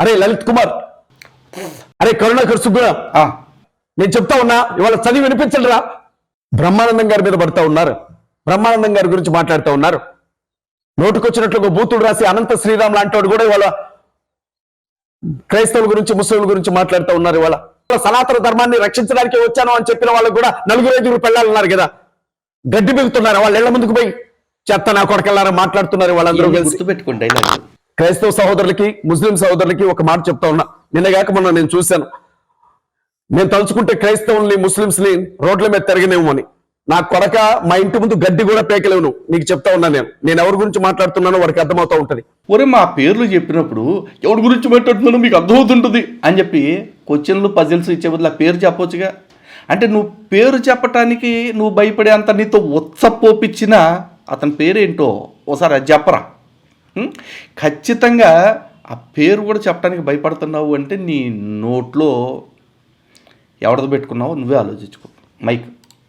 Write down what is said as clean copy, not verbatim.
అరే లలిత్ కుమార్, అరే కరుణాకర్ సుబ్బురా, నేను చెప్తా ఉన్నా, ఇవాళ చదివి వినిపించండి రా. బ్రహ్మానందం గారి మీద పడతా ఉన్నారు, బ్రహ్మానందం గారి గురించి మాట్లాడుతూ ఉన్నారు. నోటుకొచ్చినట్లు ఒక బూతుడు రాసి అనంత శ్రీరామ్ లాంటి కూడా ఇవాళ క్రైస్తవుల గురించి ముస్లింల గురించి మాట్లాడుతూ ఉన్నారు. ఇవాళ సనాతన ధర్మాన్ని రక్షించడానికి వచ్చాను అని చెప్పిన వాళ్ళకు కూడా 4-5 పెళ్ళాలన్నారు కదా, గడ్డి బిగుతున్నారు. వాళ్ళ ఇళ్ల ముందుకు పోయి చెత్త నా కొడకెళ్ళారని మాట్లాడుతున్నారు. వాళ్ళందరూ గుర్తుపెట్టుకోండి, క్రైస్తవ సహోదరులకి ముస్లిం సహోదరులకి ఒక మాట చెప్తా ఉన్నా. నిన్నగాక మొన్న నేను చూశాను, నేను తలుచుకుంటే క్రైస్తవుల్ని ముస్లింస్ని రోడ్ల మీద తిరగనేమో అని. నా కొడక మా ఇంటి ముందు గడ్డి కూడా పేకలేవు నువ్వు. నీకు చెప్తా ఉన్నా, నేను ఎవరి గురించి మాట్లాడుతున్నానో వాడికి అర్థమవుతూ ఉంటుంది. ఒరే మా పేర్లు చెప్పినప్పుడు ఎవరి గురించి మాట్లాడుతున్నానో మీకు అర్థమవుతుంటుంది అని చెప్పి క్వశ్చన్లు పజిల్స్ ఇచ్చే బదులు ఆ పేరు చెప్పొచ్చుగా. అంటే నువ్వు పేరు చెప్పటానికి నువ్వు భయపడే అంత నీతో ఉత్సపోపించిన అతని పేరేంటో ఒకసారి అది చెప్పరా. ఖచ్చితంగా ఆ పేరు కూడా చెప్పడానికి భయపడుతున్నావు అంటే నీ నోట్లో ఎవరితో పెట్టుకున్నావో నువ్వే ఆలోచించుకో. మైక్